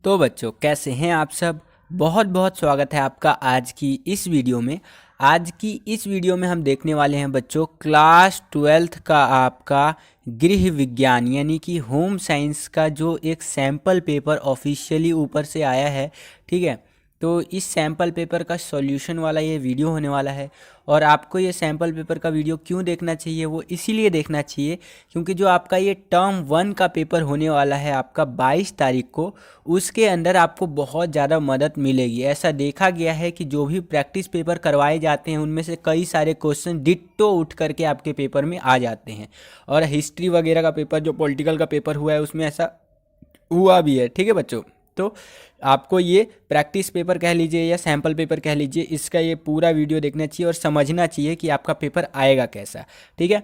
तो बच्चों कैसे हैं आप सब। बहुत बहुत स्वागत है आपका आज की इस वीडियो में। आज की इस वीडियो में हम देखने वाले हैं बच्चों क्लास 12th का आपका गृह विज्ञान यानी कि होम साइंस का जो एक सैम्पल पेपर ऑफिशियली ऊपर से आया है। ठीक है, तो इस सैम्पल पेपर का सॉल्यूशन वाला ये वीडियो होने वाला है। और आपको ये सैम्पल पेपर का वीडियो क्यों देखना चाहिए, वो इसीलिए देखना चाहिए क्योंकि जो आपका ये टर्म 1 का पेपर होने वाला है आपका 22 तारीख को, उसके अंदर आपको बहुत ज़्यादा मदद मिलेगी। ऐसा देखा गया है कि जो भी प्रैक्टिस पेपर करवाए जाते हैं उनमें से कई सारे क्वेश्चन डिट्टो उठ करके आपके पेपर में आ जाते हैं। और हिस्ट्री वगैरह का पेपर, जो पॉलिटिकल का पेपर हुआ है, उसमें ऐसा हुआ भी है। ठीक है बच्चों, तो आपको ये प्रैक्टिस पेपर कह लीजिए या सैम्पल पेपर कह लीजिए, इसका ये पूरा वीडियो देखना चाहिए और समझना चाहिए कि आपका पेपर आएगा कैसा। ठीक है,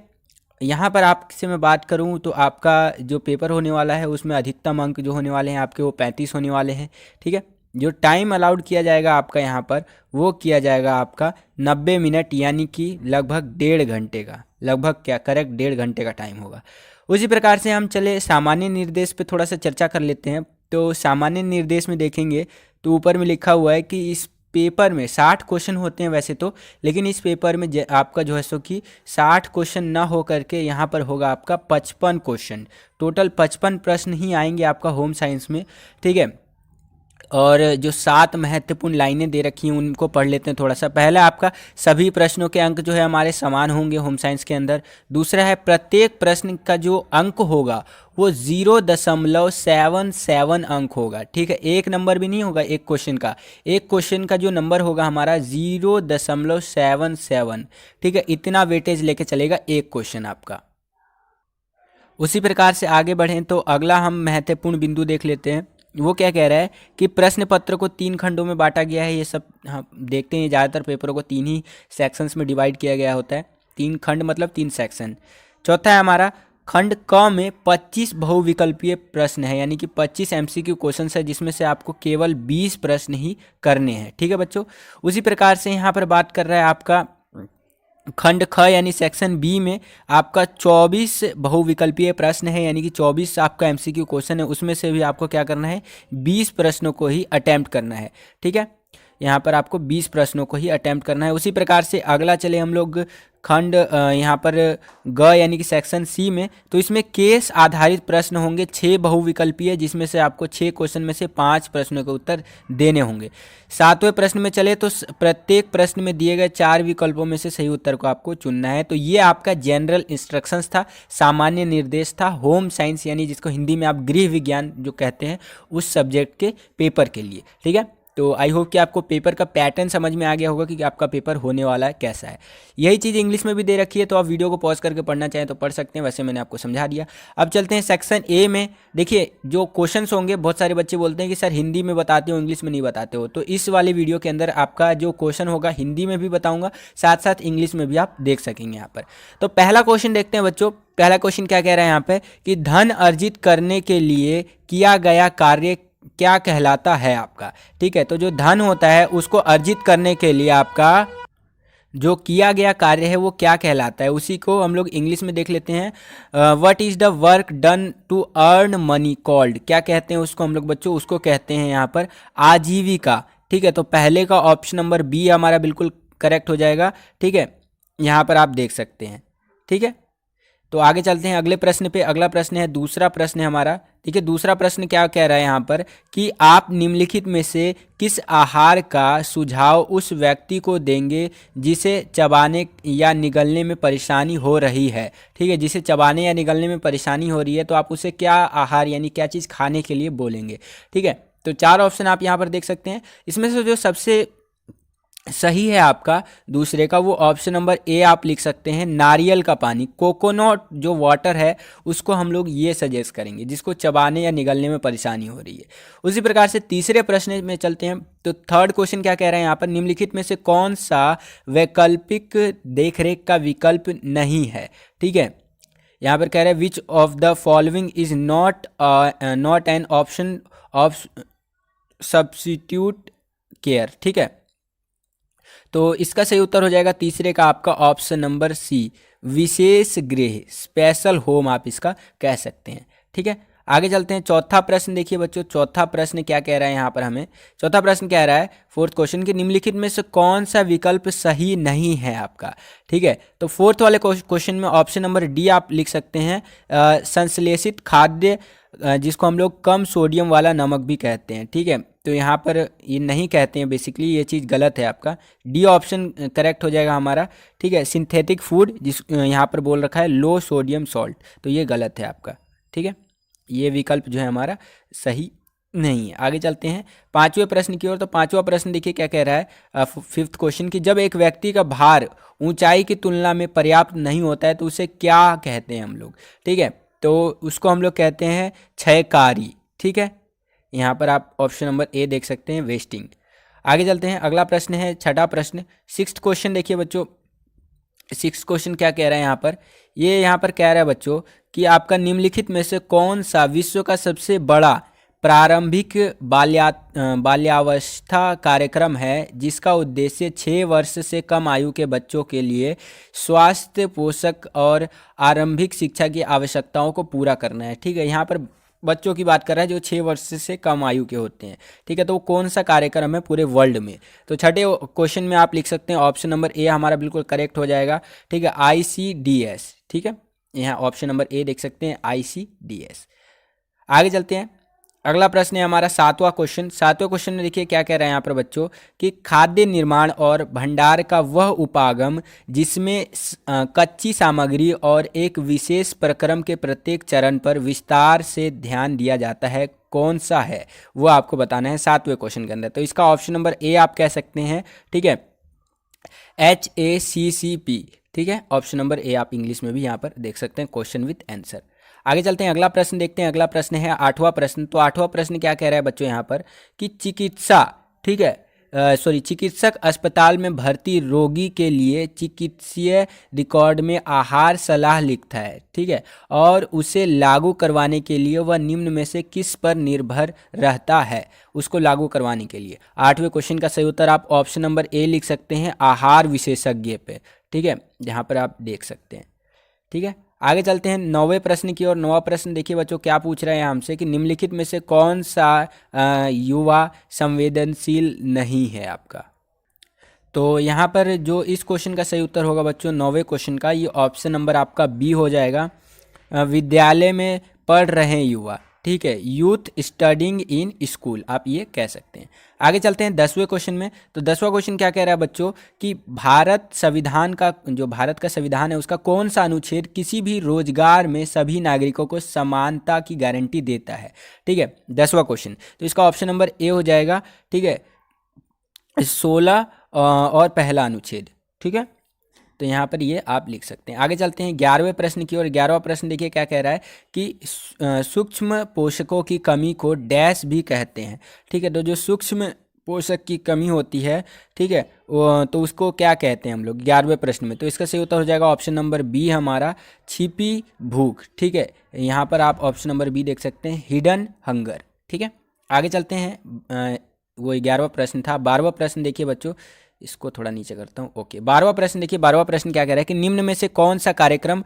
यहाँ पर आपसे मैं बात करूँ तो आपका जो पेपर होने वाला है उसमें अधिकतम अंक जो होने वाले हैं आपके वो 35 होने वाले हैं। ठीक है, जो टाइम अलाउड किया जाएगा आपका यहाँ पर वो किया जाएगा आपका 90 मिनट यानी कि लगभग 1.5 घंटे का, लगभग क्या करेक्ट 1.5 घंटे का टाइम होगा। उसी प्रकार से हम चले सामान्य निर्देश पे थोड़ा सा चर्चा कर लेते हैं। तो सामान्य निर्देश में देखेंगे तो ऊपर में लिखा हुआ है कि इस पेपर में 60 क्वेश्चन होते हैं वैसे तो, लेकिन इस पेपर में आपका जो है सो कि 60 क्वेश्चन ना हो करके यहाँ पर होगा आपका 55 क्वेश्चन। टोटल 55 प्रश्न ही आएंगे आपका होम साइंस में। ठीक है, और जो 7 महत्वपूर्ण लाइनें दे रखी हैं उनको पढ़ लेते हैं थोड़ा सा। पहला आपका सभी प्रश्नों के अंक जो है हमारे समान होंगे होम साइंस के अंदर। दूसरा है प्रत्येक प्रश्न का जो अंक होगा वो 0.77 अंक होगा। ठीक है, एक नंबर भी नहीं होगा एक क्वेश्चन का, एक क्वेश्चन का जो नंबर होगा हमारा 0.77। ठीक है, इतना वेटेज लेके चलेगा एक क्वेश्चन आपका। उसी प्रकार से आगे बढ़ें तो अगला हम महत्वपूर्ण बिंदु देख लेते हैं। वो क्या कह रहा है कि प्रश्न पत्र को 3 खंडों में बांटा गया है। ये सब हम देखते हैं, ज़्यादातर पेपरों को 3 ही सेक्शंस में डिवाइड किया गया होता है। 3 खंड मतलब 3 सेक्शन। चौथा है हमारा खंड क में 25 बहुविकल्पीय प्रश्न है, यानी कि 25 एमसीक्यू क्वेश्चन है जिसमें से आपको केवल 20 प्रश्न ही करने हैं। ठीक है बच्चों, उसी प्रकार से यहाँ पर बात कर रहा है आपका खंड ख यानी सेक्शन बी में आपका 24 बहुविकल्पीय प्रश्न है, यानी कि 24 आपका एमसीक्यू क्वेश्चन है। उसमें से भी आपको क्या करना है, 20 प्रश्नों को ही अटेम्प्ट करना है। ठीक है, यहाँ पर आपको 20 प्रश्नों को ही अटेम्प्ट करना है। उसी प्रकार से अगला चले हम लोग खंड यहाँ पर ग यानी कि सेक्शन सी में, तो इसमें केस आधारित प्रश्न होंगे 6 बहुविकल्पीय, जिसमें से आपको 6 क्वेश्चन में से 5 प्रश्नों के उत्तर देने होंगे। 7वें प्रश्न में चले तो प्रत्येक प्रश्न में दिए गए 4 विकल्पों में से सही उत्तर को आपको चुनना है। तो ये आपका जनरल इंस्ट्रक्शंस था, सामान्य निर्देश था होम साइंस यानी जिसको हिंदी में आप गृह विज्ञान जो कहते हैं उस सब्जेक्ट के पेपर के लिए। ठीक है, तो आई होप कि आपको पेपर का पैटर्न समझ में आ गया होगा कि आपका पेपर होने वाला है कैसा है। यही चीज़ इंग्लिश में भी दे रखी है, तो आप वीडियो को पॉज करके पढ़ना चाहें तो पढ़ सकते हैं, वैसे मैंने आपको समझा दिया। अब चलते हैं सेक्शन ए में। देखिए जो क्वेश्चंस होंगे, बहुत सारे बच्चे बोलते हैं कि सर हिंदी में बताते हो इंग्लिश में नहीं बताते हो, तो इस वाले वीडियो के अंदर आपका जो क्वेश्चन होगा हिंदी में भी बताऊँगा, साथ साथ इंग्लिश में भी आप देख सकेंगे यहाँ पर। तो पहला क्वेश्चन देखते हैं बच्चों। पहला क्वेश्चन क्या कह रहा है यहाँ पे कि धन अर्जित करने के लिए किया गया कार्य क्या कहलाता है आपका। ठीक है, तो जो धन होता है उसको अर्जित करने के लिए आपका जो किया गया कार्य है वो क्या कहलाता है, उसी को हम लोग इंग्लिश में देख लेते हैं। What is the work done to earn money called, क्या कहते हैं उसको हम लोग बच्चों, उसको कहते हैं यहाँ पर आजीविका। ठीक है, तो पहले का ऑप्शन नंबर बी हमारा बिल्कुल करेक्ट हो जाएगा। ठीक है, यहाँ पर आप देख सकते हैं। ठीक है, तो आगे चलते हैं अगले प्रश्न पे। अगला प्रश्न है, दूसरा प्रश्न है हमारा। ठीक है, दूसरा प्रश्न क्या कह रहा है यहाँ पर कि आप निम्नलिखित में से किस आहार का सुझाव उस व्यक्ति को देंगे जिसे चबाने या निगलने में परेशानी हो रही है। ठीक है, जिसे चबाने या निगलने में परेशानी हो रही है तो आप उसे क्या आहार यानी क्या चीज़ खाने के लिए बोलेंगे। ठीक है, तो 4 ऑप्शन आप यहाँ पर देख सकते हैं। इसमें से जो सबसे सही है आपका दूसरे का, वो ऑप्शन नंबर ए आप लिख सकते हैं, नारियल का पानी, कोकोनट जो वाटर है उसको हम लोग ये सजेस्ट करेंगे जिसको चबाने या निगलने में परेशानी हो रही है। उसी प्रकार से तीसरे प्रश्न में चलते हैं। तो थर्ड क्वेश्चन क्या कह रहे हैं यहाँ पर, निम्नलिखित में से कौन सा वैकल्पिक देखरेख का विकल्प नहीं है। ठीक है, यहाँ पर कह रहे हैं which of the following is not an option of substitute care. ठीक है, तो इसका सही उत्तर हो जाएगा तीसरे का आपका ऑप्शन नंबर सी, विशेष गृह, स्पेशल होम आप इसका कह सकते हैं। ठीक है, आगे चलते हैं, चौथा प्रश्न देखिए बच्चों, चौथा प्रश्न क्या कह रहा है यहाँ पर हमें। चौथा प्रश्न कह रहा है, फोर्थ क्वेश्चन, कि निम्नलिखित में से कौन सा विकल्प सही नहीं है आपका। ठीक है, तो फोर्थ वाले क्वेश्चन में ऑप्शन नंबर डी आप लिख सकते हैं, संश्लेषित खाद्य, जिसको हम लोग कम सोडियम वाला नमक भी कहते हैं। ठीक है, तो यहाँ पर ये नहीं कहते हैं, बेसिकली ये चीज़ गलत है आपका, डी ऑप्शन करेक्ट हो जाएगा हमारा। ठीक है, सिंथेटिक फूड, जिस यहाँ पर बोल रखा है लो सोडियम सॉल्ट, तो ये गलत है आपका। ठीक है, ये विकल्प जो है हमारा सही नहीं है। आगे चलते हैं पांचवें प्रश्न की ओर। तो पांचवा प्रश्न देखिए क्या कह रहा है, फिफ्थ क्वेश्चन, कि जब एक व्यक्ति का भार ऊंचाई की तुलना में पर्याप्त नहीं होता है तो उसे क्या कहते हैं हम लोग। ठीक है, तो उसको हम लोग कहते हैं क्षयकारी। ठीक है, यहाँ पर आप ऑप्शन नंबर ए देख सकते हैं, वेस्टिंग। आगे चलते हैं, अगला प्रश्न है छठा प्रश्न, सिक्स्थ क्वेश्चन देखिए बच्चों। सिक्स क्वेश्चन क्या कह रहा है यहाँ पर, ये यहाँ पर कह रहा है बच्चों कि आपका निम्नलिखित में से कौन सा विश्व का सबसे बड़ा प्रारंभिक बाल्यावस्था कार्यक्रम है जिसका उद्देश्य 6 वर्ष से कम आयु के बच्चों के लिए स्वास्थ्य, पोषक और आरंभिक शिक्षा की आवश्यकताओं को पूरा करना है। ठीक है, यहाँ पर बच्चों की बात कर रहा है जो 6 वर्ष से कम आयु के होते हैं। ठीक है, तो वो कौन सा कार्यक्रम है पूरे वर्ल्ड में। तो छठे क्वेश्चन में आप लिख सकते हैं ऑप्शन नंबर ए हमारा बिल्कुल करेक्ट हो जाएगा। ठीक है, ICDS। ठीक है, यहाँ ऑप्शन नंबर ए देख सकते हैं, ICDS। आगे चलते हैं, अगला प्रश्न है हमारा सातवां क्वेश्चन। सातवें क्वेश्चन में देखिए क्या कह रहा है यहाँ पर बच्चों, कि खाद्य निर्माण और भंडार का वह उपागम जिसमें कच्ची सामग्री और एक विशेष प्रक्रम के प्रत्येक चरण पर विस्तार से ध्यान दिया जाता है, कौन सा है, वो आपको बताना है सातवें क्वेश्चन के अंदर। तो इसका ऑप्शन नंबर ए आप कह सकते हैं। ठीक है, HACCP। ठीक है, ऑप्शन नंबर ए आप इंग्लिश में भी यहाँ पर देख सकते हैं, क्वेश्चन विथ आंसर। आगे चलते हैं, अगला प्रश्न देखते हैं। अगला प्रश्न है आठवां प्रश्न। तो आठवां प्रश्न क्या कह रहा है बच्चों यहाँ पर, कि चिकित्सा, ठीक है, चिकित्सक अस्पताल में भर्ती रोगी के लिए चिकित्सीय रिकॉर्ड में आहार सलाह लिखता है। ठीक है, और उसे लागू करवाने के लिए वह निम्न में से किस पर निर्भर रहता है, उसको लागू करवाने के लिए। आठवें क्वेश्चन का सही उत्तर आप ऑप्शन नंबर ए लिख सकते हैं, आहार विशेषज्ञ पे। ठीक है, जहाँ पर आप देख सकते हैं। ठीक है, आगे चलते हैं नौवें प्रश्न की ओर। नौवां प्रश्न देखिए बच्चों क्या पूछ रहा है हमसे, कि निम्नलिखित में से कौन सा युवा संवेदनशील नहीं है आपका। तो यहाँ पर जो इस क्वेश्चन का सही उत्तर होगा बच्चों, नौवें क्वेश्चन का, ये ऑप्शन नंबर आपका बी हो जाएगा, विद्यालय में पढ़ रहे युवा। ठीक है, यूथ स्टडिंग इन स्कूल, आप ये कह सकते हैं। आगे चलते हैं 10वें क्वेश्चन में। तो 10वां क्वेश्चन क्या कह रहा है बच्चों, कि भारत संविधान का, जो भारत का संविधान है उसका कौन सा अनुच्छेद किसी भी रोजगार में सभी नागरिकों को समानता की गारंटी देता है। ठीक है, 10वां क्वेश्चन, तो इसका ऑप्शन नंबर ए हो जाएगा। ठीक है, 16 और पहला अनुच्छेद। ठीक है, तो यहाँ पर ये आप लिख सकते हैं। आगे चलते हैं 11वें प्रश्न की ओर। 11वां प्रश्न देखिए क्या कह रहा है, कि सूक्ष्म पोषकों की कमी को डैश भी कहते हैं। ठीक है, तो जो सूक्ष्म पोषक की कमी होती है, ठीक है, तो उसको क्या कहते हैं हम लोग 11वें प्रश्न में। तो इसका सही उत्तर हो जाएगा ऑप्शन नंबर बी हमारा, छिपी भूख। ठीक है, यहाँ पर आप ऑप्शन नंबर बी देख सकते हैं, हिडन हंगर। ठीक है, आगे चलते हैं, वो 11वां प्रश्न था। 12वां प्रश्न देखिए बच्चों, इसको थोड़ा नीचे करता हूँ। ओके, 12वां प्रश्न देखिए। 12वां प्रश्न क्या कह रहा है, कि निम्न में से कौन सा कार्यक्रम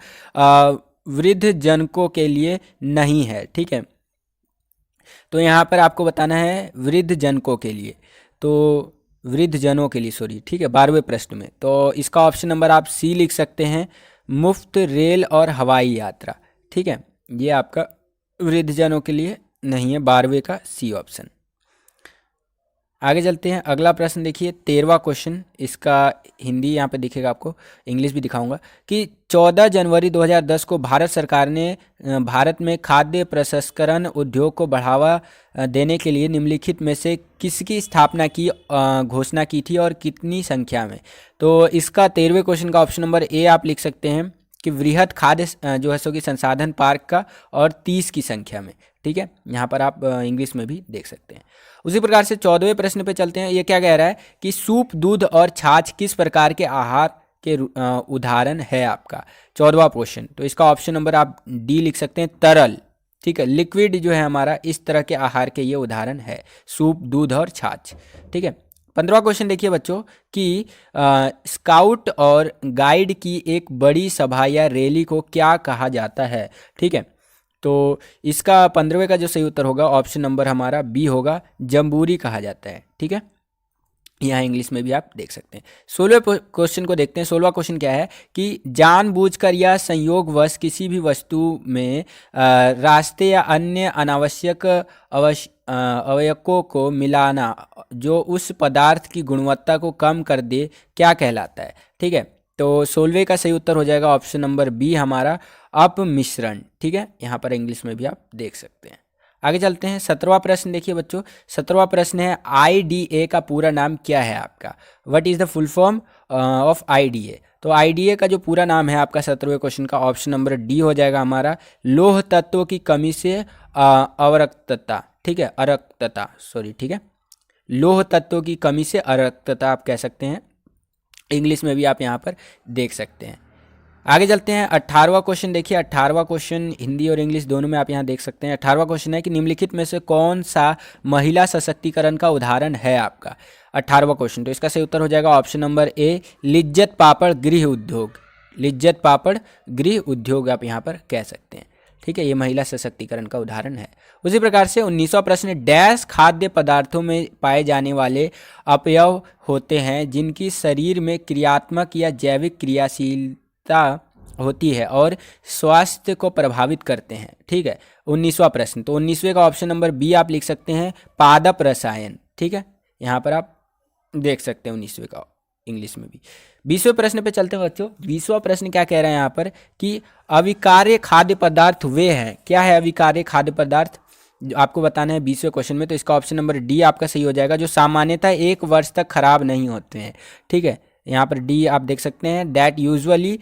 वृद्ध जनकों के लिए नहीं है। ठीक है, तो यहाँ पर आपको बताना है वृद्ध जनकों के लिए, तो वृद्ध जनों के लिए, सॉरी। ठीक है, 12वें प्रश्न में, तो इसका ऑप्शन नंबर आप सी लिख सकते हैं, मुफ्त रेल और हवाई यात्रा। ठीक है, ये आपका वृद्ध जनों के लिए नहीं है, 12वें का सी ऑप्शन। आगे चलते हैं, अगला प्रश्न देखिए 13वां क्वेश्चन। इसका हिंदी यहाँ पे दिखेगा, आपको इंग्लिश भी दिखाऊंगा, कि 14 जनवरी 2010 को भारत सरकार ने भारत में खाद्य प्रसंस्करण उद्योग को बढ़ावा देने के लिए निम्नलिखित में से किसकी स्थापना की घोषणा की थी और कितनी संख्या में। तो इसका 13वें क्वेश्चन का ऑप्शन नंबर ए आप लिख सकते हैं, कि वृहद खाद्य जो है सो कि संसाधन पार्क का, और 30 की संख्या में। ठीक है, यहाँ पर आप इंग्लिश में भी देख सकते हैं। उसी प्रकार से 14वें प्रश्न पे चलते हैं। ये क्या कह रहा है, कि सूप, दूध और छाछ किस प्रकार के आहार के उदाहरण है आपका। 14वां क्वेश्चन, तो इसका ऑप्शन नंबर आप डी लिख सकते हैं, तरल। ठीक है, लिक्विड जो है हमारा, इस तरह के आहार के ये उदाहरण है, सूप, दूध और छाछ। ठीक है, 15वां क्वेश्चन देखिए बच्चों, कि स्काउट और गाइड की एक बड़ी सभा या रैली को क्या कहा जाता है। ठीक है, तो इसका 15वें का जो सही उत्तर होगा ऑप्शन नंबर हमारा बी होगा, जम्बूरी कहा जाता है। ठीक है, यहाँ इंग्लिश में भी आप देख सकते हैं। 16वें क्वेश्चन को देखते हैं। 16वां क्वेश्चन क्या है कि जानबूझकर या संयोगवश किसी भी वस्तु में रास्ते या अन्य अनावश्यक अवयवों को मिलाना जो उस पदार्थ की गुणवत्ता को कम कर दे क्या कहलाता है। ठीक है, तो 16वें का सही उत्तर हो जाएगा ऑप्शन नंबर बी हमारा, अपमिश्रण। ठीक है, यहाँ पर इंग्लिश में भी आप देख सकते हैं। आगे चलते हैं। 17वां प्रश्न देखिए बच्चों। 17वां प्रश्न है IDA का पूरा नाम क्या है आपका, what is the full form of IDA। तो IDA का जो पूरा नाम है आपका 17वें क्वेश्चन का ऑप्शन नंबर डी हो जाएगा हमारा, लौह तत्व की कमी से अवरक्तता। ठीक है, अरक्तता, सॉरी। ठीक है, लौह तत्व की कमी से अरक्तता आप कह सकते हैं, इंग्लिश में भी आप यहाँ पर देख सकते हैं। आगे चलते हैं। 18वां क्वेश्चन देखिए। 18वां क्वेश्चन हिंदी और इंग्लिश दोनों में आप यहाँ देख सकते हैं। 18वां क्वेश्चन है कि निम्नलिखित में से कौन सा महिला सशक्तिकरण का उदाहरण है आपका। 18वां क्वेश्चन, तो इसका सही उत्तर हो जाएगा ऑप्शन नंबर ए, लिज्जत पापड़ गृह उद्योग। लिज्जत पापड़ गृह उद्योग आप यहाँ पर कह सकते हैं। ठीक है, ये महिला सशक्तिकरण का उदाहरण है। उसी प्रकार से 19वां प्रश्न, डैश खाद्य पदार्थों में पाए जाने वाले अवयव होते हैं जिनकी शरीर में क्रियात्मक या जैविक क्रियाशीलता होती है और स्वास्थ्य को प्रभावित करते हैं। ठीक है, 19वां प्रश्न, तो 19वें का ऑप्शन नंबर बी आप लिख सकते हैं, पादप रसायन। ठीक है, यहाँ पर आप देख सकते हैं 19वें का इंग्लिश में भी। 20वें प्रश्न पे चलते हैं बच्चों। 20वां प्रश्न क्या कह रहे हैं यहाँ पर कि अविकार्य खाद्य पदार्थ वे हैं। क्या है अविकार्य खाद्य पदार्थ, जो आपको बताना है 20वें क्वेश्चन में। तो इसका ऑप्शन नंबर डी आपका सही हो जाएगा, जो सामान्यतः 1 वर्ष तक खराब नहीं होते हैं। ठीक है, यहाँ पर डी आप देख सकते हैं, that usually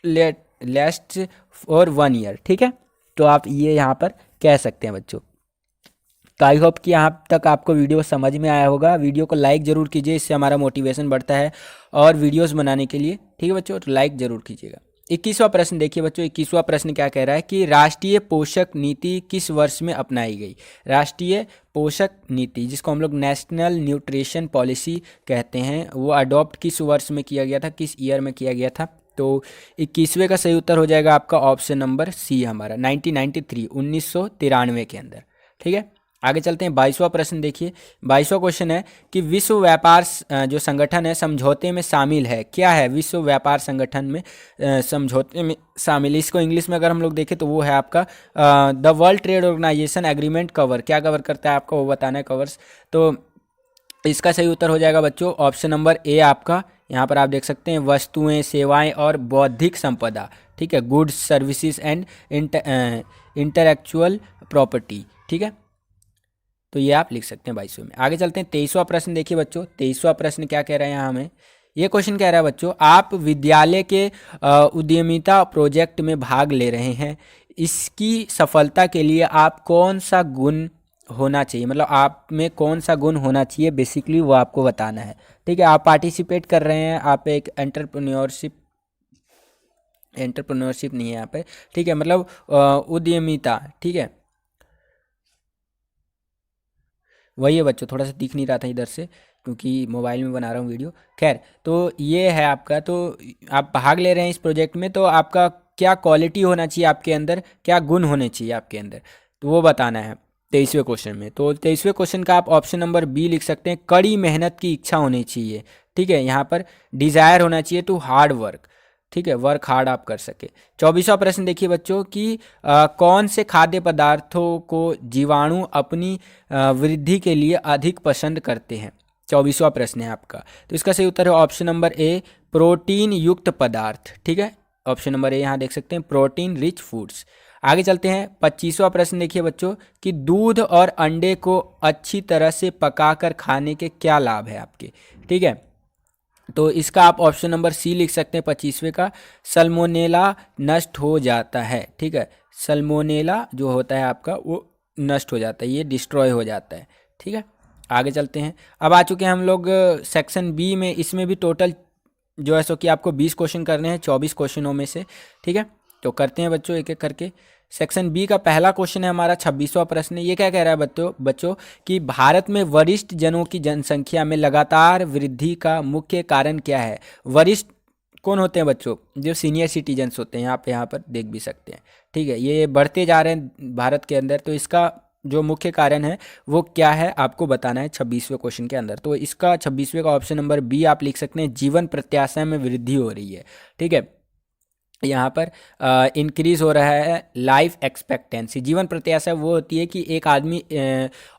last for 1 year. ठीक है, तो आप ये यहाँ पर कह सकते हैं बच्चों। तो आई होप कि यहाँ तक आपको वीडियो समझ में आया होगा। वीडियो को लाइक ज़रूर कीजिए, इससे हमारा मोटिवेशन बढ़ता है और वीडियोस बनाने के लिए। ठीक है बच्चों, तो लाइक ज़रूर कीजिएगा। 21वां प्रश्न देखिए बच्चों। 21वां प्रश्न क्या कह रहा है कि राष्ट्रीय पोषक नीति किस वर्ष में अपनाई गई। राष्ट्रीय पोषक नीति, जिसको हम लोग नेशनल न्यूट्रिशन पॉलिसी कहते हैं, वो अडॉप्ट किस वर्ष में किया गया था, किस ईयर में किया गया था। तो 21वें का सही उत्तर हो जाएगा आपका ऑप्शन नंबर सी हमारा, 1993, 1993 के अंदर। ठीक है, आगे चलते हैं। 22वां प्रश्न देखिए। 22वां क्वेश्चन है कि विश्व व्यापार जो संगठन है समझौते में शामिल है। क्या है विश्व व्यापार संगठन में समझौते में शामिल, इसको इंग्लिश में अगर हम लोग देखें तो वो है आपका the world trade organisation agreement cover. क्या कवर करता है आपका वो बताना है, कवर्स। तो इसका सही उत्तर हो जाएगा बच्चों ऑप्शन नंबर ए आपका। यहाँ पर आप देख सकते हैं वस्तुएं, सेवाएं और बौद्धिक संपदा। ठीक है, goods, services and intellectual property. ठीक है, तो ये आप लिख सकते हैं 22वें में। आगे चलते हैं। 23वां प्रश्न देखिए बच्चों। 23वां प्रश्न क्या कह रहे हैं यहाँ हमें, ये क्वेश्चन कह रहा है बच्चों, आप विद्यालय के उद्यमिता प्रोजेक्ट में भाग ले रहे हैं। इसकी सफलता के लिए आप कौन सा गुण होना चाहिए, मतलब आप में कौन सा गुण होना चाहिए, बेसिकली वो आपको बताना है। ठीक है, आप पार्टिसिपेट कर रहे हैं, आप एक एंटरप्रेन्योरशिप नहीं है यहाँ पे। ठीक है, मतलब उद्यमिता। ठीक है, वही है बच्चों, थोड़ा सा दिख नहीं रहा था इधर से क्योंकि मोबाइल में बना रहा हूँ वीडियो। खैर, तो ये है आपका, तो आप भाग ले रहे हैं इस प्रोजेक्ट में, तो आपका क्या क्वालिटी होना चाहिए आपके अंदर, क्या गुण होने चाहिए आपके अंदर, तो वो बताना है 23वें क्वेश्चन में। तो 23वें क्वेश्चन का आप ऑप्शन नंबर बी लिख सकते हैं, कड़ी मेहनत की इच्छा होनी चाहिए। ठीक है, यहाँ पर डिज़ायर होना चाहिए टू हार्ड वर्क। ठीक है, वर्क हार्ड आप कर सके। 24वां प्रश्न देखिए बच्चों कि कौन से खाद्य पदार्थों को जीवाणु अपनी वृद्धि के लिए अधिक पसंद करते हैं। 24वां प्रश्न है आपका, तो इसका सही उत्तर है ऑप्शन नंबर ए, प्रोटीन युक्त पदार्थ। ठीक है, ऑप्शन नंबर ए यहाँ देख सकते हैं, प्रोटीन रिच फूड्स। आगे चलते हैं। 25वां प्रश्न देखिए बच्चों कि दूध और अंडे को अच्छी तरह से पकाकर खाने के क्या लाभ है आपके। ठीक है, तो इसका आप ऑप्शन नंबर सी लिख सकते हैं 25वें का, सल्मोनेला नष्ट हो जाता है। ठीक है, सल्मोनेला जो होता है आपका वो नष्ट हो जाता है, ये डिस्ट्रॉय हो जाता है। ठीक है, आगे चलते हैं। अब आ चुके हैं हम लोग सेक्शन बी में। इसमें भी टोटल जो है सो कि आपको 20 क्वेश्चन करने हैं 24 क्वेश्चनों में से। ठीक है, तो करते हैं बच्चों एक एक करके। सेक्शन बी का पहला क्वेश्चन है हमारा 26वां प्रश्न। ये क्या कह रहा है बच्चों कि भारत में वरिष्ठ जनों की जनसंख्या में लगातार वृद्धि का मुख्य कारण क्या है। वरिष्ठ कौन होते हैं बच्चों, जो सीनियर सिटीजन्स होते हैं, यहाँ पर देख भी सकते हैं। ठीक है, ये बढ़ते जा रहे हैं भारत के अंदर। तो इसका जो मुख्य कारण है वो क्या है आपको बताना है 26वें क्वेश्चन के अंदर। तो इसका 26वें का ऑप्शन नंबर बी आप लिख सकते हैं, जीवन प्रत्याशा में वृद्धि हो रही है। ठीक है, यहाँ पर इंक्रीज हो रहा है लाइफ एक्सपेक्टेंसी। जीवन प्रत्याशा वो होती है कि एक आदमी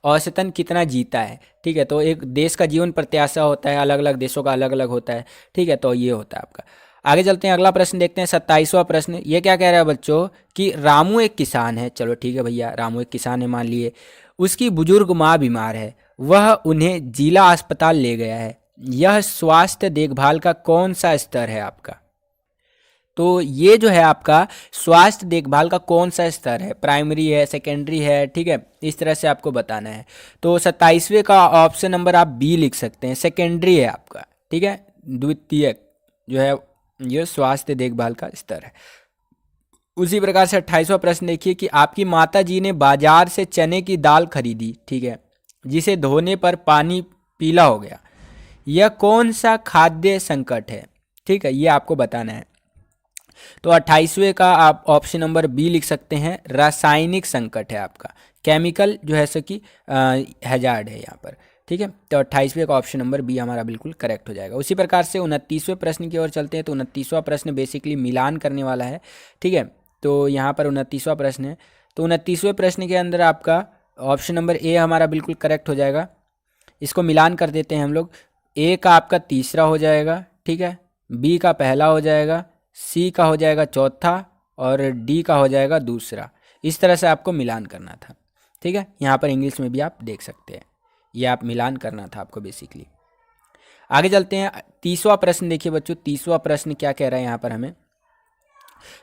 औसतन कितना जीता है। ठीक है, तो एक देश का जीवन प्रत्याशा होता है, अलग अलग देशों का अलग अलग होता है। ठीक है, तो ये होता है आपका। आगे चलते हैं, अगला प्रश्न देखते हैं 27वां प्रश्न। ये क्या कह रहा है बच्चों कि रामू एक किसान है। चलो ठीक है भैया, रामू एक किसान है मान लिए। उसकी बुजुर्ग माँ बीमार है, वह उन्हें जिला अस्पताल ले गया है। यह स्वास्थ्य देखभाल का कौन सा स्तर है आपका? तो ये जो है आपका स्वास्थ्य देखभाल का कौन सा स्तर है, प्राइमरी है, सेकेंडरी है। ठीक है, इस तरह से आपको बताना है। तो 27वें का ऑप्शन नंबर आप बी लिख सकते हैं, सेकेंडरी है आपका। ठीक है, द्वितीय जो है ये स्वास्थ्य देखभाल का स्तर है। उसी प्रकार से 28वां प्रश्न देखिए कि आपकी माता जी ने बाजार से चने की दाल खरीदी, ठीक है, जिसे धोने पर पानी पीला हो गया। यह कौन सा खाद्य संकट है? ठीक है, ये आपको बताना है। तो 28वें का आप ऑप्शन नंबर बी लिख सकते हैं, रासायनिक संकट है आपका। केमिकल जो है सो कि हैजार्ड है यहाँ पर। ठीक है, तो 28वें का ऑप्शन नंबर बी हमारा बिल्कुल करेक्ट हो जाएगा। उसी प्रकार से 29वें प्रश्न की ओर चलते हैं। तो 29वां प्रश्न बेसिकली मिलान करने वाला है। ठीक है, तो यहाँ पर 29वां प्रश्न है। तो 29वें प्रश्न के अंदर आपका ऑप्शन नंबर ए हमारा बिल्कुल करेक्ट हो जाएगा। इसको मिलान कर देते हैं हम लोग। ए का आपका तीसरा हो जाएगा, ठीक है, बी का पहला हो जाएगा, सी का हो जाएगा चौथा और डी का हो जाएगा दूसरा। इस तरह से आपको मिलान करना था। ठीक है, यहाँ पर इंग्लिश में भी आप देख सकते हैं, ये आप मिलान करना था आपको बेसिकली। आगे चलते हैं, 30वां प्रश्न देखिए बच्चों। 30वां प्रश्न क्या कह रहा है यहाँ पर हमें?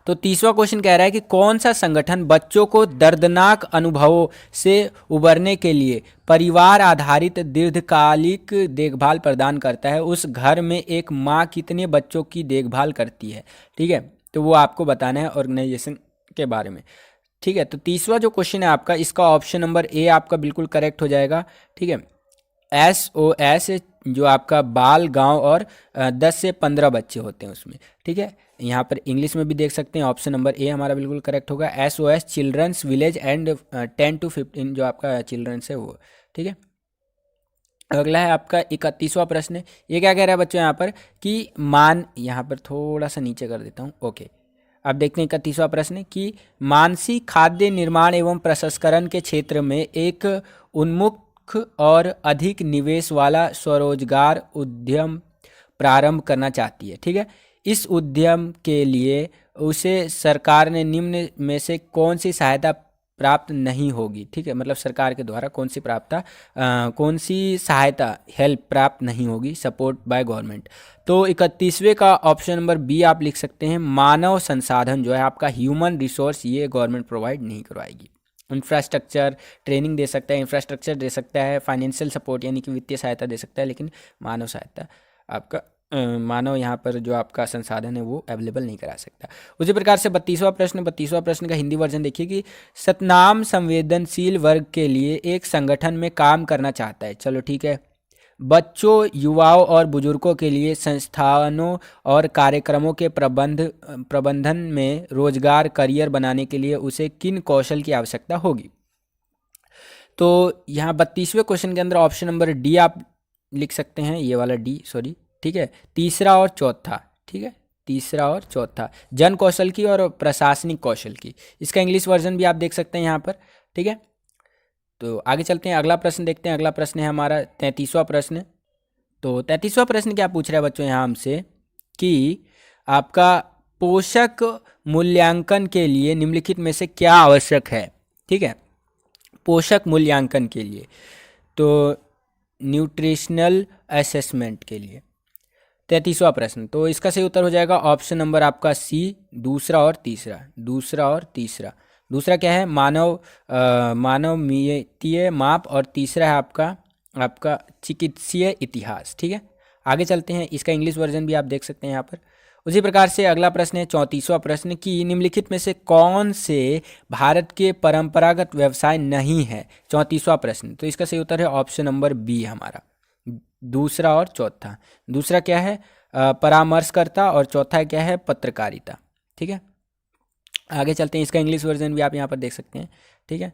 तो 30वां क्वेश्चन कह रहा है कि कौन सा संगठन बच्चों को दर्दनाक अनुभवों से उबरने के लिए परिवार आधारित दीर्घकालिक देखभाल प्रदान करता है। उस घर में एक माँ कितने बच्चों की देखभाल करती है? ठीक है, तो वो आपको बताना है ऑर्गेनाइजेशन के बारे में। ठीक है, तो 30वां जो क्वेश्चन है आपका, इसका ऑप्शन नंबर ए आपका बिल्कुल करेक्ट हो जाएगा। ठीक है, SOS जो आपका बाल गांव और 10 से 15 बच्चे होते हैं उसमें। ठीक है, यहाँ पर इंग्लिश में भी देख सकते हैं, ऑप्शन नंबर ए हमारा बिल्कुल करेक्ट होगा। SOS children's village and 10 to 15 जो आपका चिल्ड्रंस है वो। ठीक है, अगला है आपका 31वां प्रश्न। ये क्या कह रहा है बच्चों यहाँ पर कि यहाँ पर थोड़ा सा नीचे कर देता हूँ। ओके, अब देखते हैं 31वां प्रश्न कि मानसिक खाद्य निर्माण एवं प्रसंस्करण के क्षेत्र में एक उन्मुख और अधिक निवेश वाला स्वरोजगार उद्यम प्रारंभ करना चाहती है। ठीक है, इस उद्यम के लिए उसे सरकार ने निम्न में से कौन सी सहायता प्राप्त नहीं होगी? ठीक है, मतलब सरकार के द्वारा कौन सी सहायता हेल्प प्राप्त नहीं होगी, सपोर्ट बाय गवर्नमेंट। तो 31वें का ऑप्शन नंबर बी आप लिख सकते हैं, मानव संसाधन जो है आपका ह्यूमन रिसोर्स, ये गवर्नमेंट प्रोवाइड नहीं करवाएगी। इंफ्रास्ट्रक्चर ट्रेनिंग दे सकता है, इंफ्रास्ट्रक्चर दे सकता है, फाइनेंशियल सपोर्ट यानी कि वित्तीय सहायता दे सकता है, लेकिन मानव सहायता आपका मानव यहाँ पर जो आपका संसाधन है वो अवेलेबल नहीं करा सकता। उसी प्रकार से 32वां प्रश्न का हिंदी वर्जन देखिए कि सतनाम संवेदनशील वर्ग के लिए एक संगठन में काम करना चाहता है। चलो ठीक है, बच्चों, युवाओं और बुजुर्गों के लिए संस्थानों और कार्यक्रमों के प्रबंधन में रोजगार करियर बनाने के लिए उसे किन कौशल की आवश्यकता होगी? तो यहाँ 32वें क्वेश्चन के अंदर ऑप्शन नंबर डी आप लिख सकते हैं, ये वाला डी, सॉरी। ठीक है, तीसरा और चौथा। ठीक है, तीसरा और चौथा, जन कौशल की और प्रशासनिक कौशल की। इसका इंग्लिश वर्जन भी आप देख सकते हैं यहाँ पर। ठीक है, तो आगे चलते हैं, अगला प्रश्न देखते हैं। अगला प्रश्न है हमारा 33वां प्रश्न। तो 33वां प्रश्न क्या पूछ रहा है बच्चों यहाँ हमसे कि आपका पोषक मूल्यांकन के लिए निम्नलिखित में से क्या आवश्यक है? ठीक है, पोषक मूल्यांकन के लिए, तो न्यूट्रिशनल असेसमेंट के लिए 33वां प्रश्न। तो इसका सही उत्तर हो जाएगा ऑप्शन नंबर आपका सी, दूसरा और तीसरा। दूसरा क्या है? मानवीय माप, और तीसरा है आपका चिकित्सीय इतिहास। ठीक है, आगे चलते हैं, इसका इंग्लिश वर्जन भी आप देख सकते हैं यहाँ पर। उसी प्रकार से अगला प्रश्न है 34वां प्रश्न कि निम्नलिखित में से कौन से भारत के परंपरागत व्यवसाय नहीं है? 34वां प्रश्न, तो इसका सही उत्तर है ऑप्शन नंबर बी हमारा, दूसरा और चौथा। दूसरा क्या है? परामर्शकर्ता, और चौथा क्या है? पत्रकारिता। ठीक है, आगे चलते हैं, इसका इंग्लिश वर्जन भी आप यहाँ पर देख सकते हैं। ठीक है,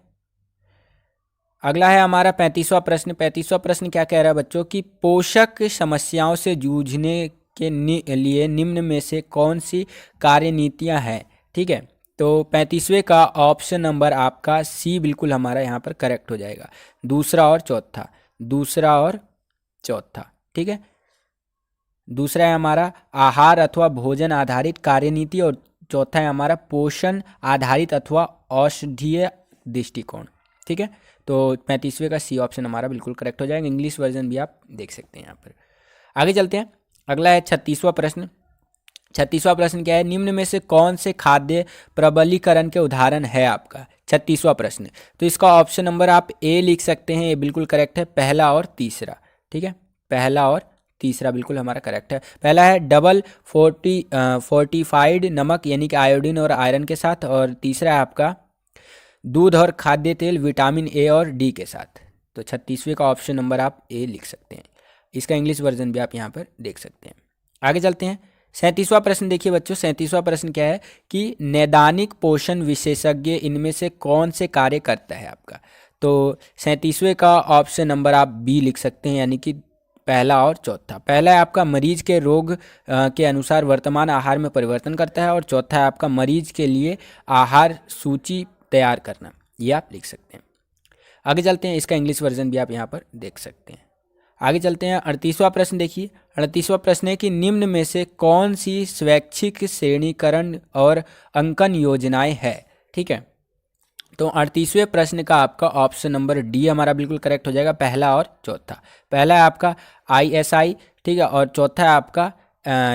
अगला है हमारा 35वां प्रश्न। 35वां प्रश्न क्या कह रहा है बच्चों कि पोषक समस्याओं से जूझने के लिए निम्न में से कौन सी कार्यनीतियां हैं। ठीक है, तो 35वें का ऑप्शन नंबर आपका सी बिल्कुल हमारा यहाँ पर करेक्ट हो जाएगा। दूसरा और चौथा, दूसरा और चौथा। ठीक है, दूसरा है हमारा आहार अथवा भोजन आधारित कार्यनीति और चौथा है हमारा पोषण आधारित अथवा औषधीय दृष्टिकोण। ठीक है, तो 35वें का सी ऑप्शन हमारा बिल्कुल करेक्ट हो जाएगा। इंग्लिश वर्जन भी आप देख सकते हैं यहाँ पर। आगे चलते हैं, अगला है 36वां प्रश्न। 36वां प्रश्न क्या है, निम्न में से कौन से खाद्य प्रबलीकरण के उदाहरण है आपका। 36वां प्रश्न, तो इसका ऑप्शन नंबर आप ए लिख सकते हैं, ये बिल्कुल करेक्ट है, पहला और तीसरा। ठीक है, पहला और तीसरा बिल्कुल हमारा करेक्ट है। पहला है डबल फोर्टिफाइड नमक यानी कि आयोडीन और आयरन के साथ, और तीसरा है आपका दूध और खाद्य तेल विटामिन ए और डी के साथ। तो 36वें का ऑप्शन नंबर आप ए लिख सकते हैं। इसका इंग्लिश वर्जन भी आप यहाँ पर देख सकते हैं। आगे चलते हैं, 37वां प्रश्न देखिए बच्चों। 37वां प्रश्न क्या है कि नैदानिक पोषण विशेषज्ञ इनमें से कौन से कार्य करता है आपका। तो 37वें का ऑप्शन नंबर आप बी लिख सकते हैं, यानी कि पहला और चौथा। पहला है आपका मरीज के रोग के अनुसार वर्तमान आहार में परिवर्तन करता है, और चौथा है आपका मरीज के लिए आहार सूची तैयार करना। ये आप लिख सकते हैं। आगे चलते हैं, इसका इंग्लिश वर्जन भी आप यहाँ पर देख सकते हैं। आगे चलते हैं, 38वां प्रश्न देखिए। 38वां प्रश्न है कि निम्न में से कौन सी स्वैच्छिक श्रेणीकरण और अंकन योजनाएं है। ठीक है, तो 38वें प्रश्न का आपका ऑप्शन नंबर डी हमारा बिल्कुल करेक्ट हो जाएगा, पहला और चौथा। पहला है आपका ISI, ठीक है, और चौथा है आपका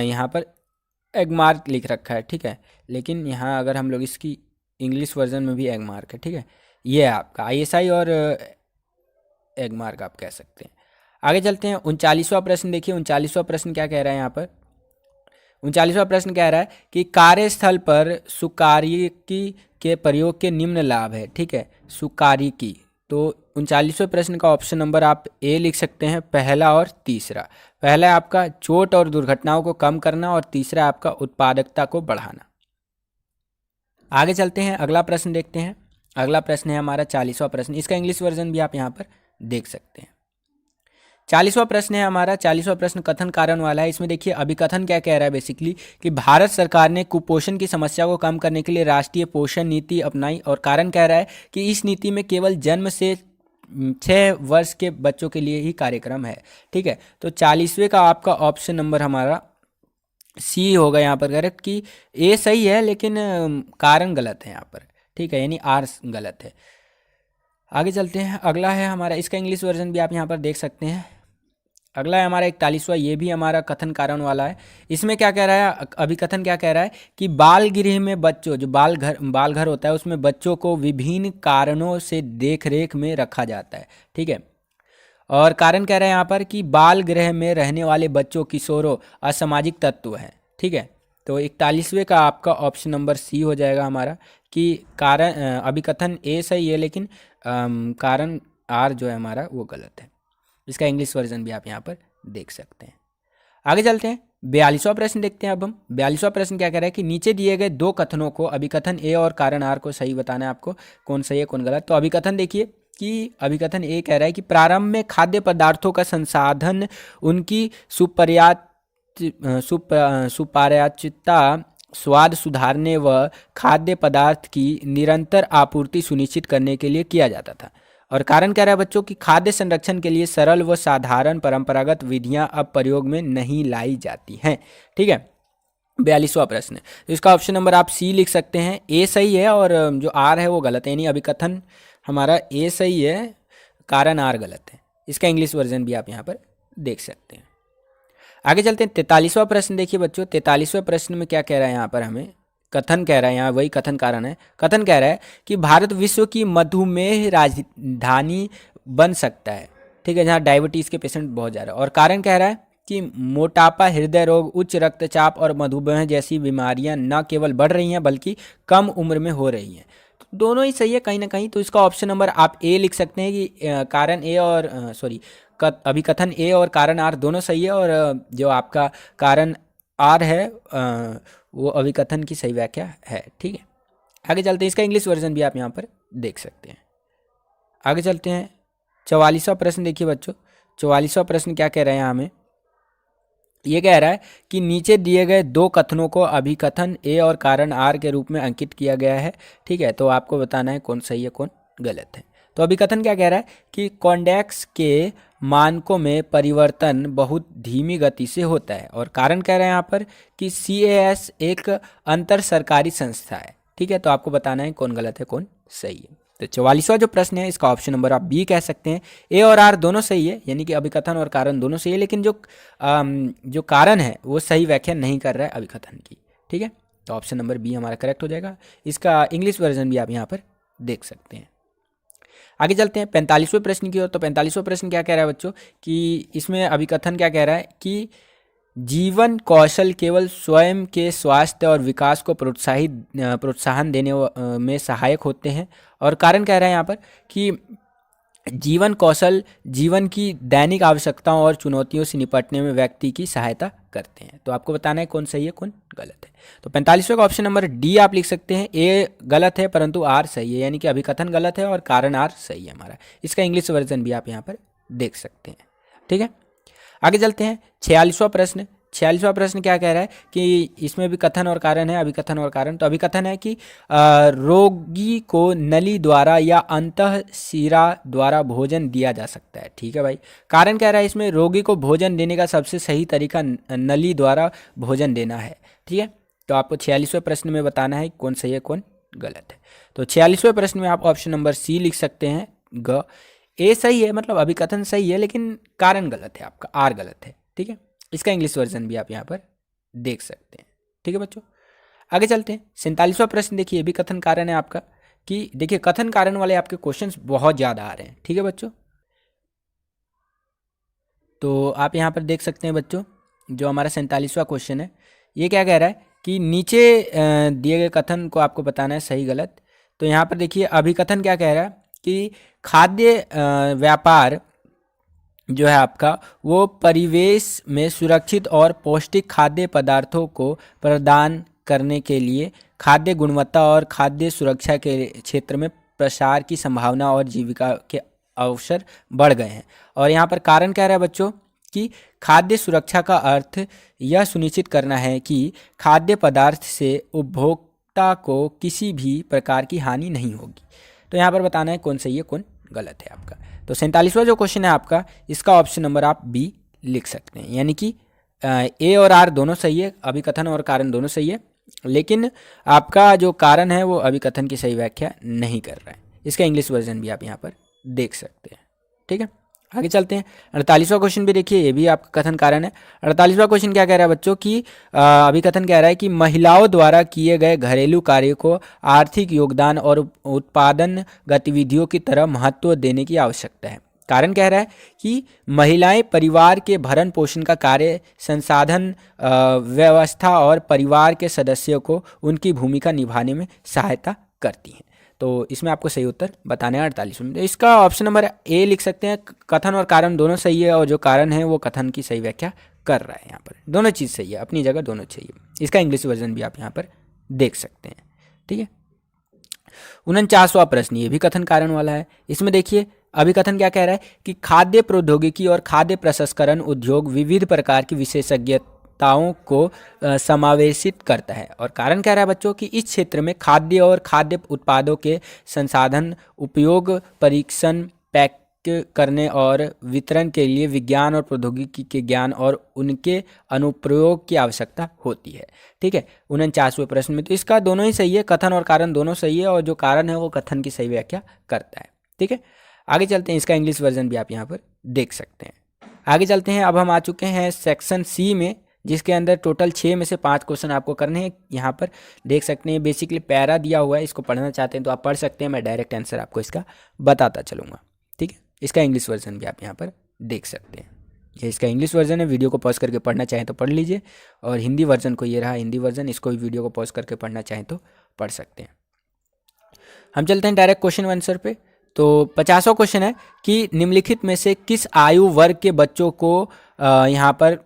यहाँ पर एगमार्क लिख रखा है। ठीक है, लेकिन यहाँ अगर हम लोग इसकी इंग्लिश वर्जन में भी एगमार्क है। ठीक है, ये है आपका ISI और एगमार्क आप कह सकते हैं। आगे चलते हैं, 39वां प्रश्न देखिए। 39वां प्रश्न क्या कह रहा है यहाँ पर। 39वां प्रश्न कह रहा है कि कार्यस्थल पर सुकार्यकी के प्रयोग के निम्न लाभ है। ठीक है, सुकार्यकी। तो 39वें प्रश्न का ऑप्शन नंबर आप ए लिख सकते हैं, पहला और तीसरा। पहला है आपका चोट और दुर्घटनाओं को कम करना, और तीसरा है आपका उत्पादकता को बढ़ाना। आगे चलते हैं, अगला प्रश्न देखते हैं। अगला प्रश्न है हमारा 40वां प्रश्न। इसका इंग्लिश वर्जन भी आप यहाँ पर देख सकते हैं। 40वां प्रश्न है हमारा। 40वां प्रश्न कथन कारण वाला है। इसमें देखिए अभिकथन क्या कह रहा है बेसिकली कि भारत सरकार ने कुपोषण की समस्या को कम करने के लिए राष्ट्रीय पोषण नीति अपनाई, और कारण कह रहा है कि इस नीति में केवल जन्म से 6 वर्ष के बच्चों के लिए ही कार्यक्रम है। ठीक है, तो 40वें का आपका ऑप्शन नंबर हमारा सी होगा यहाँ पर करेक्ट, कि ए सही है लेकिन कारण गलत है यहाँ पर। ठीक है, यानी आर गलत है। आगे चलते हैं, अगला है हमारा, इसका इंग्लिश वर्जन भी आप यहाँ पर देख सकते हैं। अगला है हमारा 41वां, ये भी हमारा कथन कारण वाला है। इसमें क्या कह रहा है, अभिकथन क्या कह रहा है कि बाल गृह में बच्चों, जो बाल घर होता है उसमें बच्चों को विभिन्न कारणों से देख रेख में रखा जाता है। ठीक है, और कारण कह रहे हैं यहाँ पर कि बाल गृह में रहने वाले बच्चों किशोरों असामाजिक तत्व हैं। ठीक है, तो 41वें का आपका ऑप्शन नंबर सी हो जाएगा हमारा, कि कारण अभिकथन ए सही है लेकिन कारण आर जो है हमारा वो गलत है। इसका इंग्लिश वर्जन भी आप यहाँ पर देख सकते हैं। आगे चलते हैं, 42वां प्रश्न देखते हैं। अब हम 42वां प्रश्न क्या कह रहा है कि नीचे दिए गए दो कथनों को अभिकथन ए और कारण आर को सही बताना है आपको, कौन सही है कौन गलत। तो अभिकथन देखिए कि अभिकथन ए कह रहा है कि प्रारंभ में खाद्य पदार्थों का संसाधन उनकी सुपर्याचितता, स्वाद सुधारने व खाद्य पदार्थ की निरंतर आपूर्ति सुनिश्चित करने के लिए किया जाता था। और कारण कह रहा है बच्चों कि खाद्य संरक्षण के लिए सरल व साधारण परंपरागत विधियां अब प्रयोग में नहीं लाई जाती हैं। ठीक है, 42वां प्रश्न, तो इसका ऑप्शन नंबर आप सी लिख सकते हैं, ए सही है और जो आर है वो गलत है, यानी अभिकथन हमारा ए सही है, कारण आर गलत है। इसका इंग्लिश वर्जन भी आप यहाँ पर देख सकते हैं। आगे चलते हैं, 43वां प्रश्न देखिए बच्चों। 43वें प्रश्न में क्या कह रहा है यहाँ पर, हमें कथन कह रहा है, यहाँ वही कथन कारण है। कथन कह रहा है कि भारत विश्व की मधुमेह राजधानी बन सकता है। ठीक है, जहाँ डायबिटीज़ के पेशेंट बहुत ज़्यादा, और कारण कह रहा है कि मोटापा, हृदय रोग, उच्च रक्तचाप और मधुमेह जैसी बीमारियां न केवल बढ़ रही हैं बल्कि कम उम्र में हो रही हैं। तो दोनों ही सही है कहीं ना कहीं। तो इसका ऑप्शन नंबर आप ए लिख सकते हैं कि कारण ए और अभिकथन ए और कारण आर दोनों सही है, और जो आपका कारण आर है वो अभिकथन की सही व्याख्या है। ठीक है, आगे चलते हैं, इसका इंग्लिश वर्जन भी आप यहाँ पर देख सकते हैं। आगे चलते हैं, 44वां प्रश्न देखिए बच्चों। 44वां प्रश्न क्या कह रहे हैं हमें, ये कह रहा है कि नीचे दिए गए दो कथनों को अभिकथन ए और कारण आर के रूप में अंकित किया गया है। ठीक है, तो आपको बताना है कौन सही है कौन गलत है। तो अभिकथन क्या कह रहा है कि कॉन्डेक्स के मानकों में परिवर्तन बहुत धीमी गति से होता है, और कारण कह रहे हैं यहाँ पर कि CAS एक अंतर सरकारी संस्था है। ठीक है, तो आपको बताना है कौन गलत है कौन सही है। तो 44वां जो प्रश्न है इसका ऑप्शन नंबर आप बी कह सकते हैं। ए और आर दोनों सही है, यानी कि अभिकथन और कारण दोनों सही है, लेकिन जो कारण है वो सही व्याख्या नहीं कर रहा है अभिकथन की। ठीक है, तो ऑप्शन नंबर बी हमारा करेक्ट हो जाएगा। इसका इंग्लिश वर्जन भी आप यहाँ पर देख सकते हैं। आगे चलते हैं 45वें प्रश्न की ओर। तो 45वां प्रश्न क्या कह रहा है बच्चों कि इसमें अभिकथन क्या कह रहा है कि जीवन कौशल केवल स्वयं के स्वास्थ्य और विकास को प्रोत्साहन देने में सहायक होते हैं, और कारण कह रहा है यहाँ पर कि जीवन कौशल जीवन की दैनिक आवश्यकताओं और चुनौतियों से निपटने में व्यक्ति की सहायता करते हैं। तो आपको बताना है कौन सही है कौन गलत है। तो 45वें का ऑप्शन नंबर डी आप लिख सकते हैं। ए गलत है परंतु आर सही है, यानी कि अभिकथन गलत है और कारण आर सही है हमारा। इसका इंग्लिश वर्जन भी आप यहाँ पर देख सकते हैं। ठीक है, आगे चलते हैं 46वां प्रश्न। 46वां प्रश्न क्या कह रहा है कि इसमें भी कथन और कारण है, अभिकथन और कारण। तो अभिकथन है कि रोगी को नली द्वारा या अंतःशिरा द्वारा भोजन दिया जा सकता है। ठीक है भाई। कारण कह रहा है इसमें रोगी को भोजन देने का सबसे सही तरीका नली द्वारा भोजन देना है। ठीक है, तो आपको 46वें प्रश्न में बताना है कौन सही है कौन गलत है। तो 46वें प्रश्न में आप ऑप्शन नंबर सी लिख सकते हैं। ग ए सही है, मतलब अभिकथन सही है, लेकिन कारण गलत है, आपका आर गलत है। ठीक है, इसका इंग्लिश वर्जन भी आप यहाँ पर देख सकते हैं। ठीक है बच्चों, आगे चलते हैं 47वां प्रश्न। देखिए, भी कथन कारण है आपका कि देखिए कथन कारण वाले आपके क्वेश्चंस बहुत ज़्यादा आ रहे हैं। ठीक है बच्चों, तो आप यहाँ पर देख सकते हैं बच्चों, जो हमारा 47वां क्वेश्चन है ये क्या कह रहा है कि नीचे दिए गए कथन को आपको बताना है सही गलत। तो यहाँ पर देखिए अभिकथन क्या कह रहा है कि खाद्य व्यापार जो है आपका वो परिवेश में सुरक्षित और पौष्टिक खाद्य पदार्थों को प्रदान करने के लिए खाद्य गुणवत्ता और खाद्य सुरक्षा के क्षेत्र में प्रसार की संभावना और जीविका के अवसर बढ़ गए हैं। और यहाँ पर कारण कह रहा है बच्चों कि खाद्य सुरक्षा का अर्थ यह सुनिश्चित करना है कि खाद्य पदार्थ से उपभोक्ता को किसी भी प्रकार की हानि नहीं होगी। तो यहाँ पर बताना है कौन सही है कौन गलत है आपका। तो 47वां जो क्वेश्चन है आपका, इसका ऑप्शन नंबर आप बी लिख सकते हैं, यानी कि ए और आर दोनों सही है, अभिकथन और कारण दोनों सही है, लेकिन आपका जो कारण है वो अभिकथन की सही व्याख्या नहीं कर रहा है। इसका इंग्लिश वर्जन भी आप यहाँ पर देख सकते हैं। ठीक है, आगे चलते हैं 48वां क्वेश्चन भी देखिए, ये भी आपका कथन कारण है। 48वां क्वेश्चन क्या कह रहा है बच्चों कि अभिकथन कह रहा है कि महिलाओं द्वारा किए गए घरेलू कार्यों को आर्थिक योगदान और उत्पादन गतिविधियों की तरह महत्व देने की आवश्यकता है। कारण कह रहा है कि महिलाएं परिवार के भरण पोषण का कार्य, संसाधन व्यवस्था और परिवार के सदस्यों को उनकी भूमिका निभाने में सहायता करती हैं। तो इसमें आपको सही उत्तर बताना है 48वें। तो इसका ऑप्शन नंबर ए लिख सकते हैं। कथन और कारण दोनों सही है, और जो कारण है वो कथन की सही व्याख्या कर रहा है। यहाँ पर दोनों चीज़ सही है, अपनी जगह दोनों चाहिए। इसका इंग्लिश वर्जन भी आप यहाँ पर देख सकते हैं। ठीक है, 49वां प्रश्न, ये भी कथन कारण वाला है। इसमें देखिए अभिकथन क्या कह रहा है कि खाद्य प्रौद्योगिकी और खाद्य प्रसंस्करण उद्योग विविध प्रकार की विशेषज्ञताओं को समावेशित करता है। और कारण कह रहा है बच्चों कि इस क्षेत्र में खाद्य और खाद्य उत्पादों के संसाधन उपयोग, परीक्षण, पैक करने और वितरण के लिए विज्ञान और प्रौद्योगिकी के ज्ञान और उनके अनुप्रयोग की आवश्यकता होती है। ठीक है, 49वें प्रश्न में तो इसका दोनों ही सही है, कथन और कारण दोनों सही है, और जो कारण है वो कथन की सही व्याख्या करता है। ठीक है, आगे चलते हैं, इसका इंग्लिश वर्जन भी आप यहाँ पर देख सकते हैं। आगे चलते हैं, अब हम आ चुके हैं सेक्शन सी में, जिसके अंदर टोटल 6 में से 5 क्वेश्चन आपको करने हैं। यहाँ पर देख सकते हैं बेसिकली पैरा दिया हुआ है, इसको पढ़ना चाहते हैं तो आप पढ़ सकते हैं, मैं डायरेक्ट आंसर आपको इसका बताता चलूँगा। ठीक है, इसका इंग्लिश वर्जन भी आप यहाँ पर देख सकते हैं। ये इसका इंग्लिश वर्जन है, वीडियो को पॉज करके पढ़ना चाहें तो पढ़ लीजिए, और हिंदी वर्जन को ये रहा हिंदी वर्जन, इसको भी वीडियो को पॉज करके पढ़ना चाहें तो पढ़ सकते हैं। हम चलते हैं डायरेक्ट क्वेश्चन आंसर पे। तो 50वां क्वेश्चन है कि निम्नलिखित में से किस आयु वर्ग के बच्चों को यहाँ पर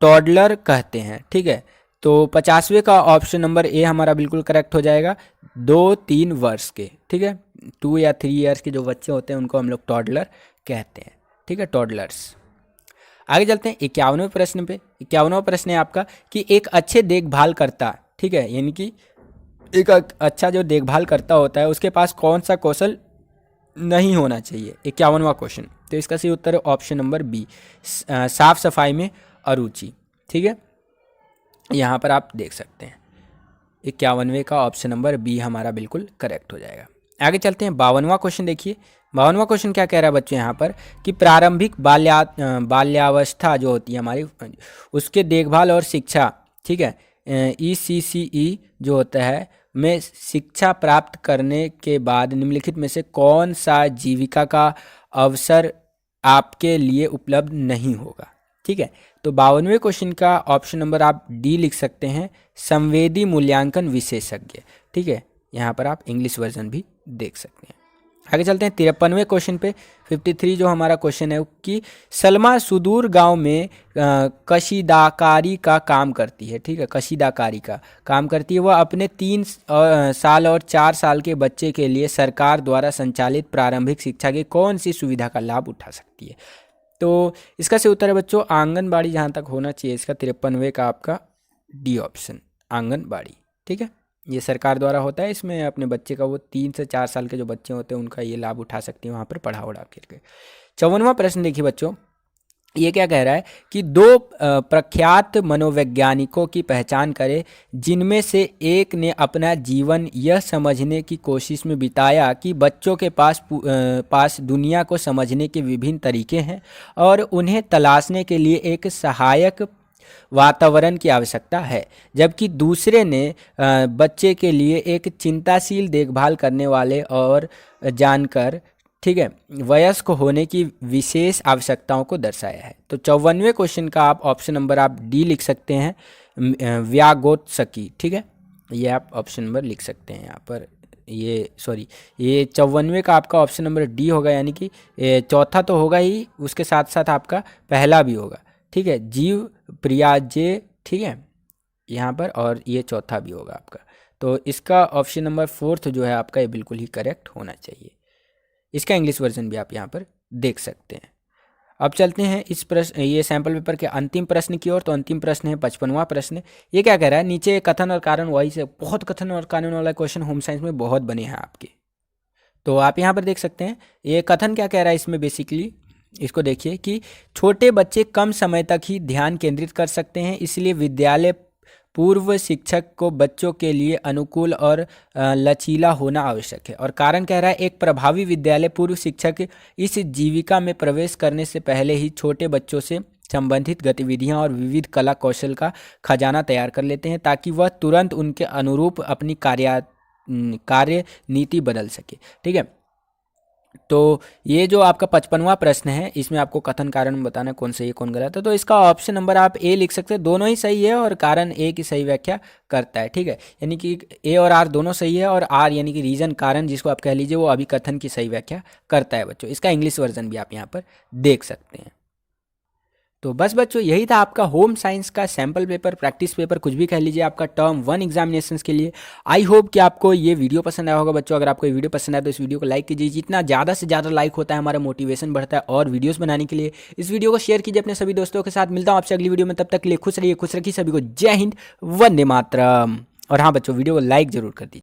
टॉडलर कहते हैं। ठीक है, तो 50वें का ऑप्शन नंबर ए हमारा बिल्कुल करेक्ट हो जाएगा। 2-3 वर्ष के, ठीक है, 2 या 3 ईयर्स के जो बच्चे होते हैं उनको हम लोग टॉडलर कहते हैं, ठीक है, टॉडलर्स। आगे चलते हैं 51वें प्रश्न पे। 51वां प्रश्न है आपका कि एक अच्छे देखभाल करता, ठीक है, यानी कि एक अच्छा जो देखभाल करता होता है उसके पास कौन सा कौशल नहीं होना चाहिए। 51वां क्वेश्चन, तो इसका सही उत्तर है ऑप्शन नंबर बी, साफ सफाई में अरुचि, ठीक है, यहाँ पर आप देख सकते हैं 51वें का ऑप्शन नंबर बी हमारा बिल्कुल करेक्ट हो जाएगा। आगे चलते हैं 52वां क्वेश्चन। देखिए 52वां क्वेश्चन क्या कह रहा है बच्चों यहाँ पर कि प्रारंभिक बाल्यावस्था जो होती है हमारी, उसके देखभाल और शिक्षा, ठीक है, ECCE जो होता है में शिक्षा प्राप्त करने के बाद निम्नलिखित में से कौन सा जीविका का अवसर आपके लिए उपलब्ध नहीं होगा, ठीक है। तो 52वें क्वेश्चन का ऑप्शन नंबर आप डी लिख सकते हैं, संवेदी मूल्यांकन विशेषज्ञ, ठीक है, यहाँ पर आप इंग्लिश वर्जन भी देख सकते हैं। आगे चलते हैं 53वें क्वेश्चन पे। 53 जो हमारा क्वेश्चन है कि सलमा सुदूर गांव में कशीदाकारी का काम करती है, ठीक है, कशीदाकारी का काम करती है। वह अपने 3 साल और 4 साल के बच्चे के लिए सरकार द्वारा संचालित प्रारंभिक शिक्षा की कौन सी सुविधा का लाभ उठा सकती है। तो इसका सही उत्तर है बच्चों आंगनबाड़ी, जहाँ तक होना चाहिए इसका 53वें का आपका डी ऑप्शन, आंगनबाड़ी, ठीक है, ये सरकार द्वारा होता है। इसमें अपने बच्चे का वो 3 से 4 साल के जो बच्चे होते हैं उनका ये लाभ उठा सकते हैं वहाँ पर पढ़ा उड़ा करके। 54वां प्रश्न देखिए बच्चों, ये क्या कह रहा है कि 2 प्रख्यात मनोवैज्ञानिकों की पहचान करें जिनमें से एक ने अपना जीवन यह समझने की कोशिश में बिताया कि बच्चों के पास दुनिया को समझने के विभिन्न तरीके हैं और उन्हें तलाशने के लिए एक सहायक वातावरण की आवश्यकता है, जबकि दूसरे ने बच्चे के लिए एक चिंताशील देखभाल करने वाले और जानकर, ठीक है, वयस्क होने की विशेष आवश्यकताओं को दर्शाया है। तो 54वें क्वेश्चन का आप ऑप्शन नंबर आप डी लिख सकते हैं, व्यागोत्सकी, ठीक है, ये आप ऑप्शन नंबर लिख सकते हैं यहाँ पर। ये 54वें का आपका ऑप्शन नंबर डी होगा, यानी कि चौथा तो होगा ही, उसके साथ साथ आपका पहला भी होगा, ठीक है, जीव प्रियाजे, ठीक है, यहाँ पर, और ये चौथा भी होगा आपका। तो इसका ऑप्शन नंबर 4 जो है आपका ये बिल्कुल ही करेक्ट होना चाहिए। इसका इंग्लिश वर्जन भी आप यहाँ पर देख सकते हैं। अब चलते हैं इस प्रश्न, ये सैम्पल पेपर के अंतिम प्रश्न की ओर। तो अंतिम प्रश्न है 55वां प्रश्न। ये क्या कह रहा है, नीचे कथन और कारण, वही से बहुत कथन और कारण वाला क्वेश्चन होम साइंस में बहुत बने हैं आपके, तो आप यहाँ पर देख सकते हैं। ये कथन क्या कह रहा है इसमें, बेसिकली इसको देखिए कि छोटे बच्चे कम समय तक ही ध्यान केंद्रित कर सकते हैं, इसलिए विद्यालय पूर्व शिक्षक को बच्चों के लिए अनुकूल और लचीला होना आवश्यक है। और कारण कह रहा है एक प्रभावी विद्यालय पूर्व शिक्षक इस जीविका में प्रवेश करने से पहले ही छोटे बच्चों से संबंधित गतिविधियां और विविध कला कौशल का खजाना तैयार कर लेते हैं ताकि वह तुरंत उनके अनुरूप अपनी कार्य नीति बदल सके, ठीक है। तो ये जो आपका 55वां प्रश्न है इसमें आपको कथन कारण बताना कौन सही है कौन गलत है। तो इसका ऑप्शन नंबर आप ए लिख सकते हैं, दोनों ही सही है और कारण ए की सही व्याख्या करता है, ठीक है, यानी कि ए और आर दोनों सही है और आर यानी कि रीजन कारण जिसको आप कह लीजिए वो अभी कथन की सही व्याख्या करता है बच्चों। इसका इंग्लिश वर्जन भी आप यहाँ पर देख सकते हैं। तो बस बच्चों यही था आपका होम साइंस का सैम्पल पेपर, प्रैक्टिस पेपर, कुछ भी कह लीजिए, आपका टर्म 1 एग्जामिनेशंस के लिए। आई होप कि आपको ये वीडियो पसंद आया होगा बच्चों। अगर आपको ये वीडियो पसंद आया तो इस वीडियो को लाइक कीजिए, जितना ज़्यादा से ज़्यादा लाइक होता है हमारा मोटिवेशन बढ़ता है और वीडियोस बनाने के लिए। इस वीडियो को शेयर कीजिए अपने सभी दोस्तों के साथ। मिलता हूँ आपसे अगली वीडियो में, तब तक के लिए खुश रहिए, खुश रखिए सभी को। जय हिंद, वंदे मातरम। और हाँ बच्चों, वीडियो को लाइक जरूर कर दीजिए।